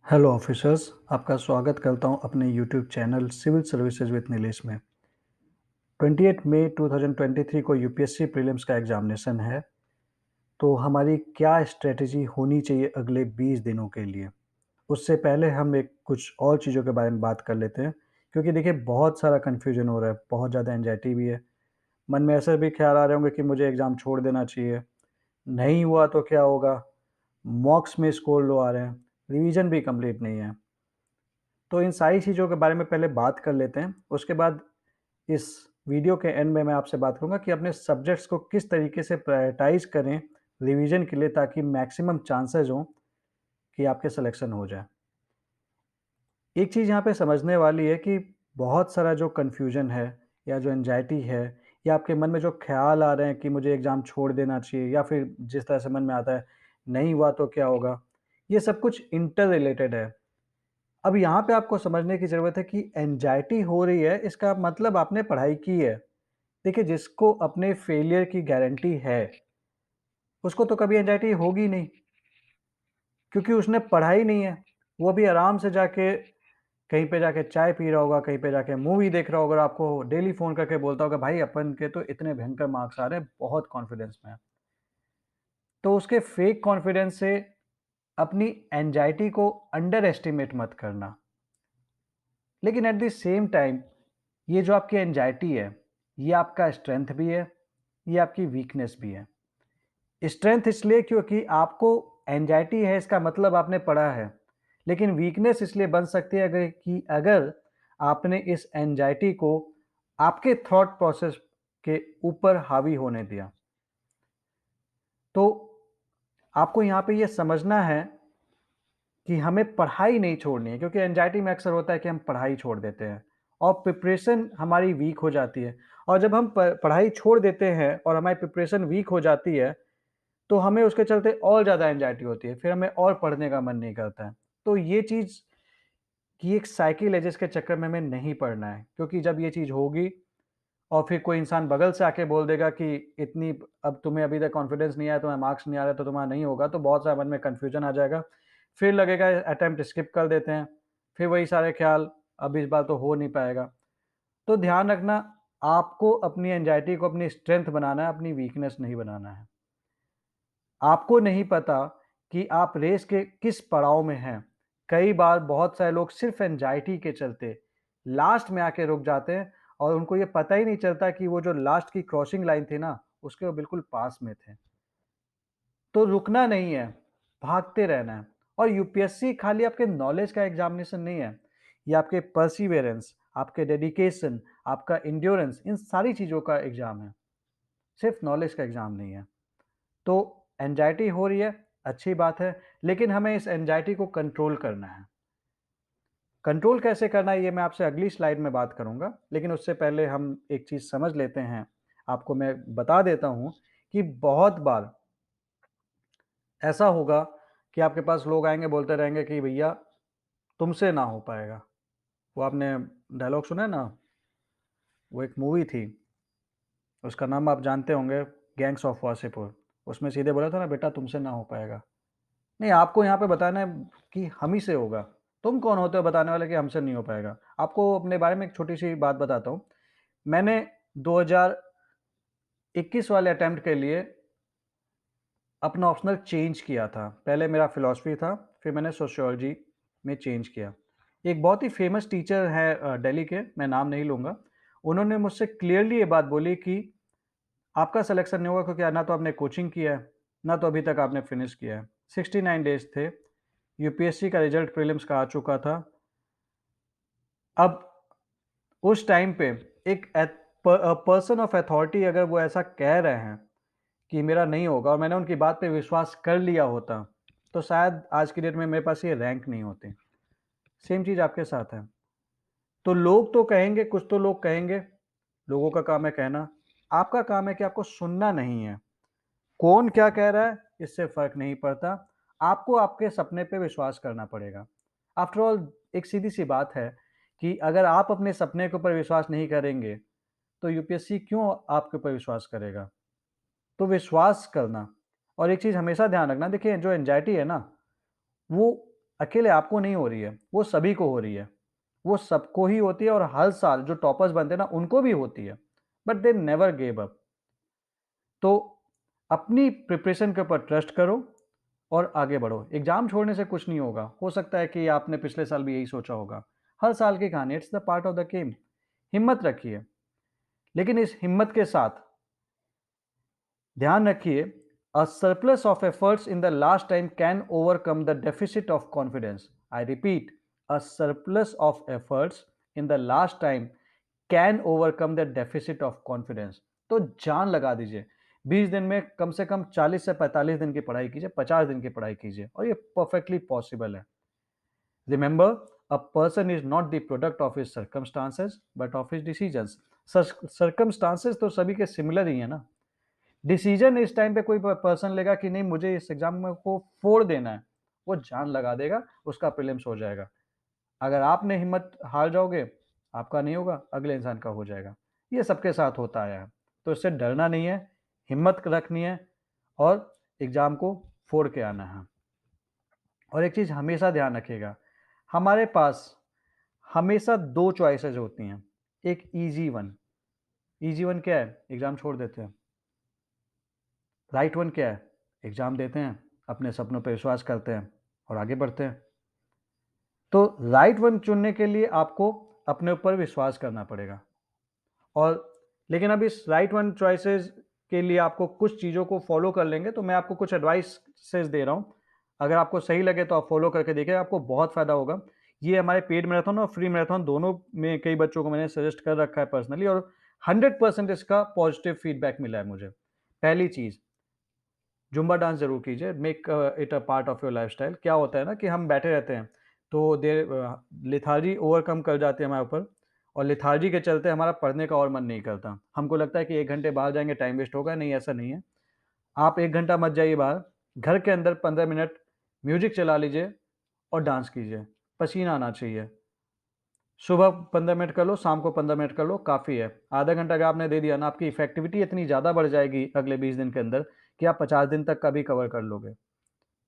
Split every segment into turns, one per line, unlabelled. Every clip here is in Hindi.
हेलो ऑफिसर्स, आपका स्वागत करता हूं अपने YouTube channel civil services with Nilesh में। 28 मई 2023 को यूपीएससी प्रीलिम्स का एग्जामिनेशन है, तो हमारी क्या स्ट्रेटजी होनी चाहिए अगले 20 दिनों के लिए। उससे पहले हम एक कुछ और चीज़ों के बारे में बात कर लेते हैं, क्योंकि देखिए बहुत सारा कन्फ्यूजन हो रहा है, बहुत ज़्यादा एंजाइटी भी है। मन में ऐसे भी ख्याल आ रहे होंगे कि मुझे एग्ज़ाम छोड़ देना चाहिए, नहीं हुआ तो क्या होगा, मॉक्स में स्कोर लो आ रहे हैं, रिवीजन भी कंप्लीट नहीं है। तो इन सारी चीज़ों के बारे में पहले बात कर लेते हैं। उसके बाद इस वीडियो के एंड में मैं आपसे बात करूँगा कि अपने सब्जेक्ट्स को किस तरीके से प्रायोरिटाइज़ करें रिवीजन के लिए, ताकि मैक्सिमम चांसेस हों कि आपके सिलेक्शन हो जाए। एक चीज़ यहाँ पे समझने वाली है कि बहुत सारा जो कन्फ्यूजन है या जो एंग्जायटी है या आपके मन में जो ख़्याल आ रहे हैं कि मुझे एग्ज़ाम छोड़ देना चाहिए, या फिर जिस तरह से मन में आता है नहीं हुआ तो क्या होगा, ये सब कुछ इंटर रिलेटेड है। अब यहाँ पे आपको समझने की ज़रूरत है कि एंग्जायटी हो रही है, इसका मतलब आपने पढ़ाई की है। देखिए, जिसको अपने फेलियर की गारंटी है, उसको तो कभी एंग्जायटी होगी नहीं, क्योंकि उसने पढ़ा ही नहीं है। वो अभी आराम से जाके कहीं पे जाके चाय पी रहा होगा, कहीं पे जाके मूवी देख रहा होगा और आपको डेली फ़ोन करके बोलता होगा, भाई अपन के तो इतने भयंकर मार्क्स आ रहे हैं, बहुत कॉन्फिडेंस में है। तो उसके फेक कॉन्फिडेंस से अपनी एंग्जायटी को अंडर एस्टिमेट मत करना। लेकिन एट द सेम टाइम, ये जो आपकी एंग्जायटी है, ये आपका स्ट्रेंथ भी है, ये आपकी वीकनेस भी है। स्ट्रेंथ इसलिए क्योंकि आपको एंग्जायटी है, इसका मतलब आपने पढ़ा है। लेकिन वीकनेस इसलिए बन सकती है अगर आपने इस एंग्जायटी को आपके थॉट प्रोसेस के ऊपर हावी होने दिया। तो आपको यहाँ पे ये समझना है कि हमें पढ़ाई नहीं छोड़नी है, क्योंकि एंग्जायटी में अक्सर होता है कि हम पढ़ाई छोड़ देते हैं और प्रिपरेशन हमारी वीक हो जाती है। और जब हम पढ़ाई छोड़ देते हैं और हमारी प्रिपरेशन वीक हो जाती है, तो हमें उसके चलते और ज़्यादा एंग्जायटी होती है, फिर हमें और पढ़ने का मन नहीं करता है। तो ये चीज़ की एक साइकिल है जिसके चक्कर में हमें नहीं पढ़ना है, क्योंकि जब ये चीज़ होगी और फिर कोई इंसान बगल से आके बोल देगा कि इतनी अब तुम्हें अभी तक कॉन्फिडेंस नहीं आया, तुम्हें मार्क्स नहीं आ रहा तो तुम्हारा नहीं होगा, तो बहुत सारा मन में कन्फ्यूजन आ जाएगा। फिर लगेगा अटेम्प्ट स्किप कर देते हैं, फिर वही सारे ख्याल, अब इस बार तो हो नहीं पाएगा। तो ध्यान रखना, आपको अपनी एंग्जायटी को अपनी स्ट्रेंथ बनाना है, अपनी वीकनेस नहीं बनाना है। आपको नहीं पता कि आप रेस के किस पड़ाव में हैं। कई बार बहुत सारे लोग सिर्फ़ एंग्जायटी के चलते लास्ट में आके रुक जाते हैं और उनको ये पता ही नहीं चलता कि वो जो लास्ट की क्रॉसिंग लाइन थी ना, उसके वो बिल्कुल पास में थे। तो रुकना नहीं है, भागते रहना है। और यूपीएससी खाली आपके नॉलेज का एग्ज़ामिनेशन नहीं है, ये आपके परसिवियरेंस, आपके डेडिकेशन, आपका एंड्योरेंस, इन सारी चीज़ों का एग्ज़ाम है, सिर्फ़ नॉलेज का एग्ज़ाम नहीं है। तो एंग्जायटी हो रही है, अच्छी बात है, लेकिन हमें इस एंग्जायटी को कंट्रोल करना है। कंट्रोल कैसे करना है, ये मैं आपसे अगली स्लाइड में बात करूँगा, लेकिन उससे पहले हम एक चीज़ समझ लेते हैं। आपको मैं बता देता हूँ कि बहुत बार ऐसा होगा कि आपके पास लोग आएँगे, बोलते रहेंगे कि भैया तुमसे ना हो पाएगा। वो आपने डायलॉग सुना है ना, वो एक मूवी थी, उसका नाम आप जानते होंगे, गैंग्स ऑफ वासेपुर। उसमें सीधे बोला था ना, बेटा तुमसे ना हो पाएगा। नहीं, आपको यहाँ पे बताना है कि हम ही से होगा। तुम कौन होते हो बताने वाले कि हमसे नहीं हो पाएगा? आपको अपने बारे में एक छोटी-सी बात बताता हूँ। मैंने 2021 वाले अटेम्प्ट के लिए अपना ऑप्शनल चेंज किया था। पहले मेरा फ़िलॉसफ़ी था, फिर मैंने सोशियोलॉजी में चेंज किया। एक बहुत ही फ़ेमस टीचर हैं दिल्ली के, मैं नाम नहीं लूँगा। उन्होंने मुझसे क्लियरली ये बात बोली कि आपका सिलेक्शन नहीं होगा, क्योंकि ना तो आपने कोचिंग किया है, ना तो अभी तक आपने फिनिश किया है। 69 डेज़ थे, यूपीएससी का रिज़ल्ट प्रीलिम्स का आ चुका था। अब उस टाइम पे एक पर्सन ऑफ अथॉरिटी अगर वो ऐसा कह रहे हैं कि मेरा नहीं होगा और मैंने उनकी बात पे विश्वास कर लिया होता, तो शायद आज की डेट में मेरे पास ये रैंक नहीं होती। सेम चीज़ आपके साथ है। तो लोग तो कहेंगे, कुछ तो लोग कहेंगे, लोगों का काम है कहना, आपका काम है कि आपको सुनना नहीं है। कौन क्या कह रहा है, इससे फ़र्क नहीं पड़ता। आपको आपके सपने पे विश्वास करना पड़ेगा। आफ्टर ऑल, एक सीधी-सी बात है कि अगर आप अपने सपने के ऊपर विश्वास नहीं करेंगे, तो यूपीएससी क्यों आपके ऊपर विश्वास करेगा? तो विश्वास करना, और एक चीज़ हमेशा ध्यान रखना, देखिए जो एंग्जायटी है ना, वो अकेले आपको नहीं हो रही है, वो सभी को हो रही है। वो सबको ही होती है और हर साल जो टॉपर्स बनते हैं ना, उनको भी होती है। But they never give up. तो अपनी प्रिपरेशन के ऊपर ट्रस्ट करो और आगे बढ़ो। एग्ज़ाम छोड़ने से कुछ नहीं होगा। हो सकता है कि आपने पिछले साल भी यही सोचा होगा। हर साल की कहानी, it's the part of the game. हिम्मत रखिए, लेकिन इस हिम्मत के साथ ध्यान रखिए, a surplus of efforts in the last time can overcome the deficit of confidence. I repeat, a surplus of efforts in the last time can overcome the deficit of confidence. तो जान लगा दीजिए, 20 दिन में कम से कम 40 से 45 दिन की पढ़ाई कीजिए, 50 दिन की पढ़ाई कीजिए, और ये परफेक्टली पॉसिबल है। Remember, a person is not the product of his circumstances but of his decisions. Circumstances तो सभी के सिमिलर ही है ना। डिसीजन इस टाइम पे कोई पर्सन लेगा कि नहीं मुझे इस एग्जाम में को फोड़ देना है, वो जान लगा देगा, उसका प्रीलिम्स हो जाएगा। अगर आपने हिम्मत हार जाओगे, आपका नहीं होगा, अगले इंसान का हो जाएगा। ये सबके साथ होता आया है। तो इससे डरना नहीं है, हिम्मत रखनी है और एग्जाम को फोड़ के आना है। और एक चीज़ हमेशा ध्यान रखिएगा, हमारे पास हमेशा दो चॉइसेस होती हैं। एक ईजी वन, ईजी वन क्या है? एग्जाम छोड़ देते हैं। राइट वन क्या है? एग्जाम देते हैं, अपने सपनों पर विश्वास करते हैं और आगे बढ़ते हैं। तो राइट वन चुनने के लिए आपको अपने ऊपर विश्वास करना पड़ेगा। और लेकिन अब इस राइट वन चॉइसेस के लिए आपको कुछ चीज़ों को फॉलो कर लेंगे, तो मैं आपको कुछ एडवाइसेस दे रहा हूँ। अगर आपको सही लगे तो आप फॉलो करके देखिए, आपको बहुत फ़ायदा होगा। ये हमारे पेड मैराथन और फ्री मैराथन दोनों में कई बच्चों को मैंने सजेस्ट कर रखा है पर्सनली, और 100% इसका पॉजिटिव फीडबैक मिला है मुझे। पहली चीज़, जुम्बा डांस ज़रूर कीजिए, make it a part of your lifestyle. क्या होता है ना कि हम बैठे रहते हैं, तो लेथार्जी ओवरकम कर जाती है हमारे ऊपर, और लेथार्जी के चलते हमारा पढ़ने का और मन नहीं करता। हमको लगता है कि 1 घंटे बाहर जाएँगे, टाइम वेस्ट होगा। नहीं, ऐसा नहीं है। आप 1 घंटा मत जाइए बाहर, घर के अंदर 15 मिनट म्यूज़िक चला लीजिए और डांस कीजिए। पसीना आना चाहिए। सुबह 15 मिनट कर लो, शाम को 15 मिनट कर लो, काफ़ी है। आधा घंटा अगर आपने दे दिया ना, आपकी इफ़ेक्टिविटी इतनी ज़्यादा बढ़ जाएगी अगले 20 दिन के अंदर कि आप 50 दिन तक का भी कवर कर लोगे।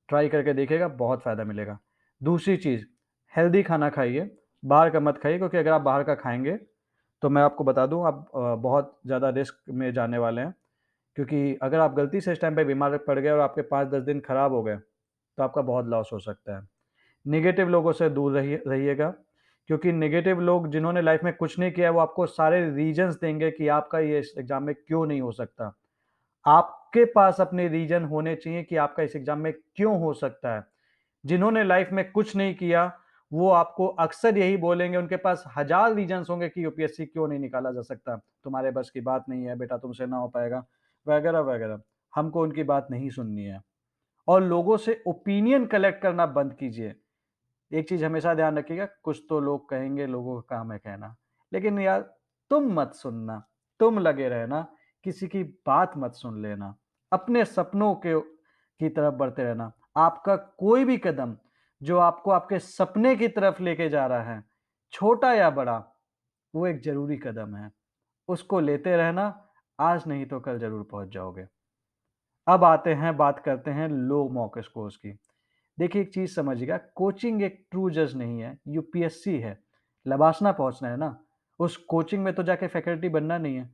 ट्राई करके देखिएगा, बहुत फ़ायदा मिलेगा। दूसरी चीज़, हेल्दी खाना खाइए, बाहर का मत खाइए, क्योंकि अगर आप बाहर का खाएँगे, तो मैं आपको बता दूँ, आप बहुत ज़्यादा रिस्क में जाने वाले हैं। क्योंकि अगर आप गलती से इस टाइम पे बीमार पड़ गए और आपके 5-10 दिन खराब हो गए, तो आपका बहुत लॉस हो सकता है। नेगेटिव लोगों से दूर रहिएगा, क्योंकि नेगेटिव लोग जिन्होंने लाइफ़ में कुछ नहीं किया है, वो आपको सारे रीज़न्स देंगे कि आपका ये इस एग्ज़ाम में क्यों नहीं हो सकता। आपके पास अपने रीज़न होने चाहिए कि आपका इस एग्ज़ाम में क्यों हो सकता है। जिन्होंने लाइफ़ में कुछ नहीं किया, वो आपको अक्सर यही बोलेंगे, उनके पास हज़ार रीज़न्स होंगे कि यूपीएससी क्यों नहीं निकाला जा सकता। तुम्हारे बस की बात नहीं है बेटा, तुमसे ना हो पाएगा, वगैरह-वगैरह। हमको उनकी बात नहीं सुननी है। और लोगों से ओपिनियन कलेक्ट करना बंद कीजिए। एक चीज़ हमेशा ध्यान रखिएगा, कुछ तो लोग कहेंगे, लोगों का काम है कहना। लेकिन यार, तुम मत सुनना, तुम लगे रहना, किसी की बात मत सुन लेना। अपने सपनों के की तरफ बढ़ते रहना। आपका कोई भी कदम जो आपको आपके सपने की तरफ लेके जा रहा है, छोटा या बड़ा, वो एक ज़रूरी कदम है। उसको लेते रहना, आज नहीं तो कल ज़रूर पहुँच जाओगे। अब आते हैं, बात करते हैं लो मॉक स्कोर्स की। देखिए, एक चीज़ समझिएगा, कोचिंग एक ट्रू जज नहीं है, यूपीएससी है। लबासना पहुँचना है ना, उस कोचिंग में तो जाके फैकल्टी बनना नहीं है।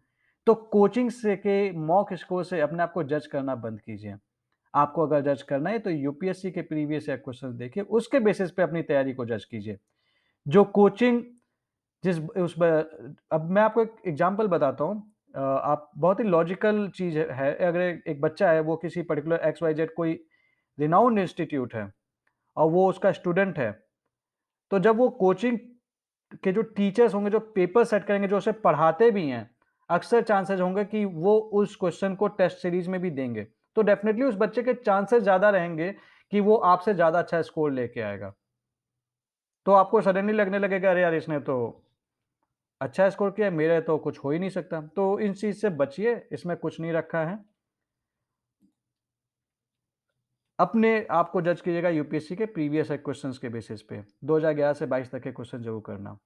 तो कोचिंग से के मॉक स्कोर से अपने आप को जज करना बंद कीजिए। आपको अगर जज करना है तो यूपीएससी के प्रीवियस ईयर क्वेश्चंस देखिए, उसके बेसिस पे अपनी तैयारी को जज कीजिए। जो कोचिंग जिस उस ब अब मैं आपको एक एग्ज़ाम्पल बताता हूँ। आप बहुत ही लॉजिकल चीज़ है, अगर एक बच्चा है, वो किसी पर्टिकुलर एक्स वाई जेड कोई रिनाउंड इंस्टीट्यूट है और वो उसका स्टूडेंट है, तो जब वो कोचिंग के जो टीचर्स होंगे, जो पेपर सेट करेंगे, जो उसे पढ़ाते भी हैं, अक्सर चांसेस होंगे कि वो उस क्वेश्चन को टेस्ट सीरीज़ में भी देंगे। तो डेफ़िनिटली उस बच्चे के चांसेस ज़्यादा रहेंगे कि वो आपसे ज़्यादा अच्छा स्कोर लेके आएगा। तो आपको सडनली लगने लगेगा, अरे यार, इसने तो अच्छा स्कोर किया है, मेरा तो कुछ हो ही नहीं सकता। तो इस चीज़ से बचिए, इसमें कुछ नहीं रखा है। अपने आप को जज कीजिएगा यूपीएससी के प्रीवियस क्वेश्चंस के बेसिस पे। 2011 से 22 तक के क्वेश्चन ज़रूर करना।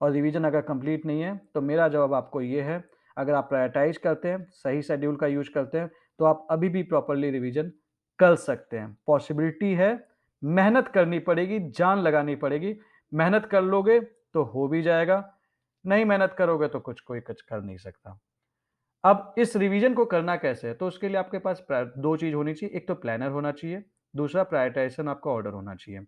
और रिवीजन अगर कंप्लीट नहीं है, तो मेरा जवाब आपको ये है, अगर आप प्रायोरिटाइज़ करते हैं, सही शेड्यूल का यूज़ करते हैं, तो आप अभी भी प्रॉपर्ली रिवीजन कर सकते हैं। पॉसिबिलिटी है, मेहनत करनी पड़ेगी, जान लगानी पड़ेगी। मेहनत कर लोगे तो हो भी जाएगा, नहीं मेहनत करोगे तो कुछ कर नहीं सकता। अब इस रिवीजन को करना कैसे है? तो उसके लिए आपके पास 2 चीज़ होनी चाहिए, एक तो प्लानर होना चाहिए, दूसरा प्रायोरिटाइज़ेशन आपका ऑर्डर होना चाहिए।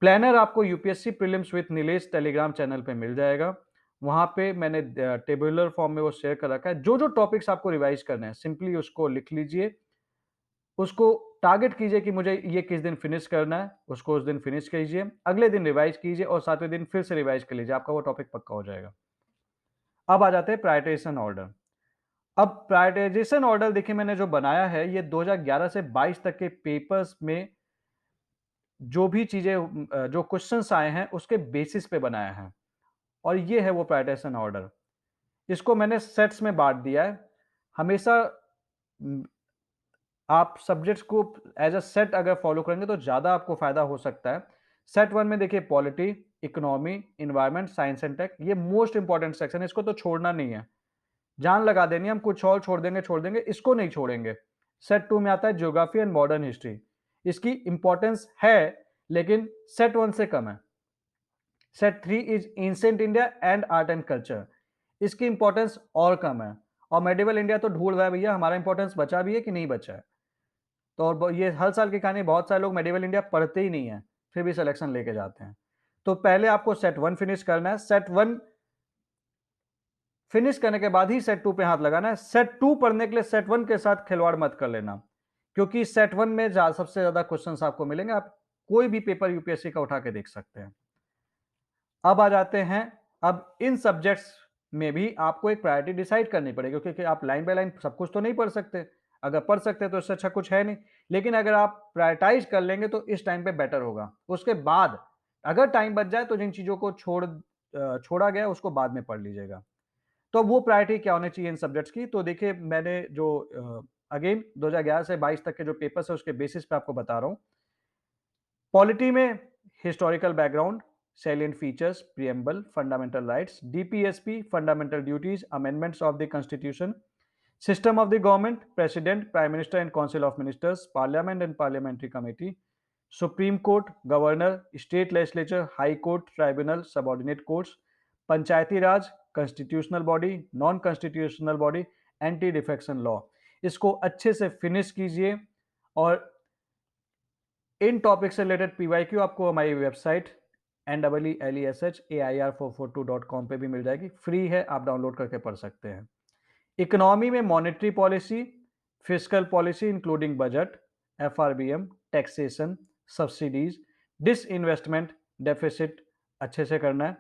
प्लानर आपको UPSC prelims with Nilesh Telegram channel पे मिल जाएगा। वहाँ पे मैंने टेबुलर फॉर्म में वो शेयर कर रखा है। जो-जो टॉपिक्स आपको रिवाइज़ करने हैं, सिंपली उसको लिख लीजिए। उसको टारगेट कीजिए कि मुझे ये किस दिन फिनिश करना है, उसको उस दिन फिनिश कीजिए। अगले दिन रिवाइज़ कीजिए और 7वें दिन फिर से रिवाइज़ कर लीजिए, आपका वो टॉपिक पक्का हो जाएगा। अब आ जाते हैं प्रायोरिटाइजेशन ऑर्डर। अब प्रायोरिटाइजेशन ऑर्डर देखिए मैंने जो बनाया है, ये 2011 से 22 तक के पेपर्स में जो भी चीज़ें जो क्वेश्चन्स आए हैं, उसके बेसिस पे बनाया है और ये है वो प्रायोरिटाइजेशन ऑर्डर। इसको मैंने सेट्स में बाँट दिया है। हमेशा उम, आप सब्जेक्ट्स को एज़ अ सेट अगर फ़ॉलो करेंगे तो ज़्यादा आपको फ़ायदा हो सकता है। सेट 1 में देखिए polity, economy, environment, science and tech ये मोस्ट इम्पोर्टेंट सेक्शन है, इसको तो छोड़ना नहीं है। जान लगा देनी है, हम कुछ और छोड़ देंगे, इसको नहीं छोड़ेंगे। सेट 2 में आता है ज्योग्राफी एंड मॉडर्न हिस्ट्री। इसकी इम्पोर्टेंस है, लेकिन सेट 1 से कम है। Set 3 is ancient India and art and culture. इसकी इंपॉर्टेंस और कम है और मेडिवल इंडिया तो ढूंढ रहा है भैया, हमारा इंपॉर्टेंस बचा भी है कि नहीं बचा है। तो और ये हर साल की कहानी, बहुत सारे लोग मेडिवल इंडिया पढ़ते ही नहीं है, फिर भी सिलेक्शन लेके जाते हैं। तो पहले आपको सेट 1 फिनिश करना है। सेट 1 फिनिश करने के बाद ही सेट 2 पे हाथ लगाना है। सेट 2 पढ़ने के लिए सेट 1 के साथ खिलवाड़ मत कर लेना, क्योंकि सेट 1 में सबसे ज्यादा क्वेश्चंस आपको मिलेंगे। आप कोई भी पेपर यूपीएससी का उठा के देख सकते हैं। अब आ जाते हैं, अब इन सब्जेक्ट्स में भी आपको एक प्रायोरिटी डिसाइड करनी पड़ेगी, क्योंकि आप लाइन बाय लाइन सब कुछ तो नहीं पढ़ सकते। अगर पढ़ सकते तो इससे अच्छा कुछ है नहीं, लेकिन अगर आप प्रायोरिटाइज कर लेंगे तो इस टाइम पे बेटर होगा। उसके बाद अगर टाइम बच जाए तो जिन चीज़ों को छोड़ा गया उसको बाद में पढ़ लीजिएगा। तो वो प्रायोरिटी क्या होनी चाहिए इन सब्जेक्ट्स की? तो देखिए मैंने जो अगेन 2011 से 22 तक के जो पेपर्स है उसके बेसिस पे आपको बता रहा हूँ। पॉलिटी में historical background, salient features, preamble, fundamental rights, DPSP, fundamental duties, amendments of the constitution, system of the government, president, prime minister and council of ministers, parliament and parliamentary committee, supreme court, governor, state legislature, high court, tribunal, subordinate courts, Panchayati Raj, constitutional body, non constitutional body, anti defection law। इसको अच्छे से फिनिश कीजिए और इन टॉपिक से रिलेटेड पीवाईक्यू आपको हमारी वेबसाइट NEESHAIR442.com पे भी मिल जाएगी। फ्री है, आप डाउनलोड करके पढ़ सकते हैं। इकोनॉमी में monetary policy, fiscal policy including budget, FRBM, taxation, subsidies, disinvestment, deficit अच्छे से करना है।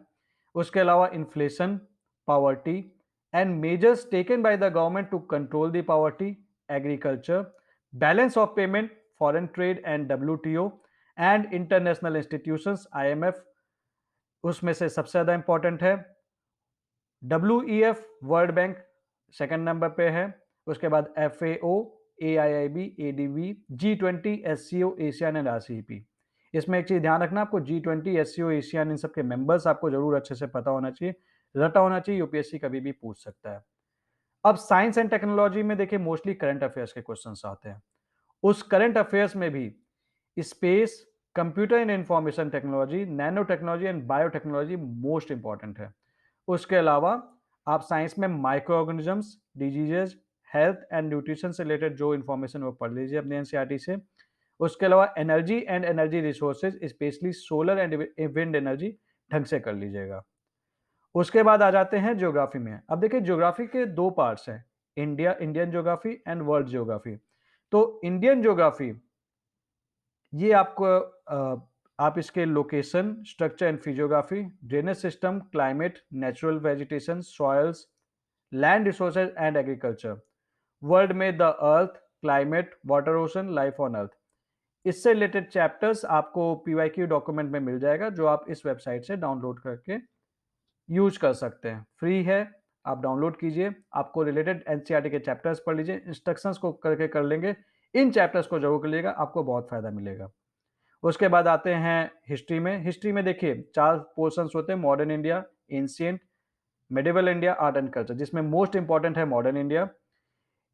उसके अलावा inflation, poverty and measures taken by the government to control the poverty, agriculture, balance of payment, foreign trade and WTO and international institutions, IMF उसमें से सबसे ज्यादा इंपॉर्टेंट है। WEF world bank second number पे है। उसके बाद FAO, AIIB, ADB, G20, SCO, ASEAN and RCEP। इसमें एक चीज ध्यान रखना, आपको G20, SCO, एशियान इन सब के मेंबर्स आपको जरूर अच्छे से पता होना चाहिए, रटा होना चाहिए, यूपीएससी कभी भी पूछ सकता है। अब साइंस एंड टेक्नोलॉजी में देखिए मोस्टली करंट अफेयर्स के क्वेश्चंस आते हैं। उस करंट अफेयर्स में भी space, computer and information technology, nano technology and biotechnology most important है। उसके अलावा आप साइंस में micro organisms, diseases, health and nutrition से रिलेटेड जो इंफॉर्मेशन वो पढ़ लीजिए अपने एनसीईआरटी से। उसके अलावा energy and energy resources, specially solar and wind energy ढंग से कर लीजिएगा। उसके बाद आ जाते हैं ज्योग्राफी में। अब देखिए ज्योग्राफी के दो पार्ट्स हैं, Indian geography and world geography. तो इंडियन ज्योग्राफी ये आपको आप इसके location, structure and physiography, drainage system, climate, natural vegetation, soils, land resources and agriculture, world में the earth, climate, water ocean, life on earth. इससे रिलेटेड चैप्टर्स आपको पीवाईक्यू डॉक्यूमेंट में मिल जाएगा, जो आप इस वेबसाइट से डाउनलोड करके यूज कर सकते हैं। फ्री है, आप डाउनलोड कीजिए, आपको रिलेटेड एनसीईआरटी के चैप्टर्स पढ़ लीजिए, इंस्ट्रक्शंस को करके कर लेंगे। इन चैप्टर्स को जरूर कर लीजिएगा, आपको बहुत फायदा मिलेगा। उसके बाद आते हैं हिस्ट्री में। हिस्ट्री में देखिए 4 पोर्शंस होते हैं, modern India, ancient, medieval India, art and culture, जिसमें मोस्ट इंपॉर्टेंट है मॉडर्न इंडिया।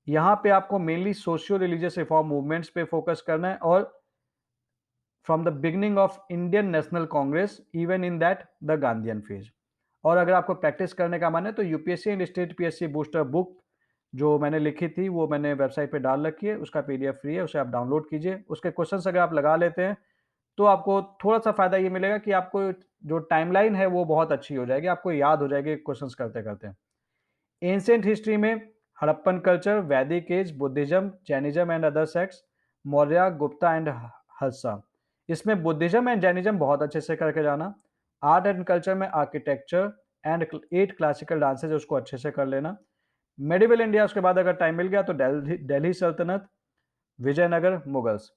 यहाँ पे आपको mainly socio religious reform movements पे फोकस करना है और from the beginning of Indian national Congress even in that the Gandhian phase. और अगर आपको प्रैक्टिस करने का मन है तो UPSC and state PSC booster book जो मैंने लिखी थी वो मैंने वेबसाइट पे डाल रखी है, उसका पीडीएफ फ्री है, उसे आप डाउनलोड कीजिए। उसके क्वेश्चंस अगर आप लगा लेते हैं तो आपको थोड़ा-सा फ़ायदा ये मिलेगा कि आपको जो टाइमलाइन है वो बहुत अच्छी हो जाएगी, आपको याद हो जाएगी क्वेश्चंस करते-करते। एंशिएंट हिस्ट्री में Harappan culture, Vedic age, Buddhism, Jainism and other sects, Maurya, Gupta and Harsha. इसमें बुद्धिज्म एंड जैनिज्म बहुत अच्छे से करके जाना। आर्ट एंड कल्चर में आर्किटेक्चर एंड 8 क्लासिकल डांसेस उसको अच्छे से कर लेना। मेडिवल इंडिया उसके बाद अगर टाइम मिल गया तो दिल्ली सल्तनत, विजयनगर, मुगल्स।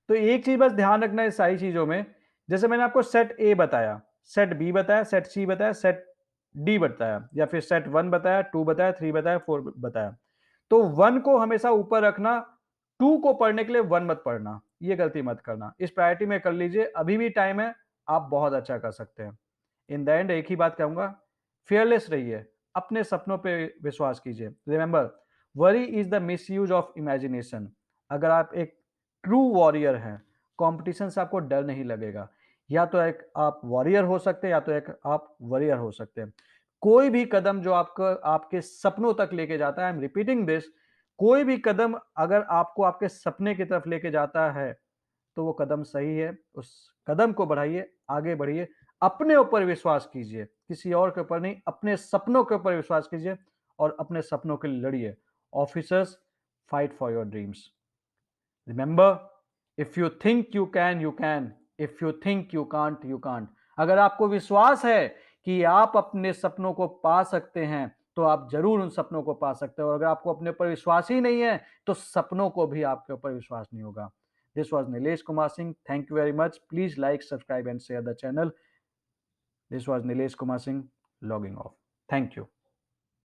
तो एक चीज बस ध्यान रखना है इस सारी चीजों में, जैसे मैंने आपको सेट ए बताया, सेट बी बताया, सेट सी बताया, सेट डी बताया, या फिर सेट 1 बताया, 2 बताया, 3 बताया, 4 बताया। तो 1 को हमेशा ऊपर रखना, 2 को पढ़ने के लिए 1 मत पढ़ना, ये गलती मत करना। इस प्रायोरिटी में कर लीजिए, अभी भी टाइम है, आप बहुत अच्छा कर सकते हैं। इन द एंड एक ही बात कहूंगा, फियरलेस रहिए, अपने सपनों पे विश्वास कीजिए। Remember, worry is the misuse of imagination. अगर आप एक ट्रू वॉरियर हैं, कंपटीशन से आपको डर नहीं लगेगा। या तो एक आप वॉरियर हो सकते हैं या तो एक आप वॉरियर हो सकते हैं। कोई भी कदम जो आपको आपके सपनों तक लेके जाता है, आई एम रिपीटिंग दिस, कोई भी कदम अगर आपको आपके सपने की तरफ लेके जाता है तो वो कदम सही है। उस कदम को बढ़ाइए, आगे बढ़िए, अपने ऊपर विश्वास कीजिए, किसी और के ऊपर नहीं, अपने सपनों के ऊपर विश्वास कीजिए और अपने सपनों के लिए लड़िए। Officers, fight for your dreams. Remember, if you think you can, you can. If you think you can't, you can't. अगर आपको विश्वास है कि आप अपने सपनों को पा सकते हैं तो आप जरूर उन सपनों को पा सकते हो। और अगर आपको अपने ऊपर विश्वास ही नहीं है तो सपनों को भी आपके ऊपर विश्वास नहीं होगा। This was Nilesh Kumar Singh. Thank you very much. Please like, subscribe, and share the channel. This was Nilesh Kumar Singh logging off. Thank you.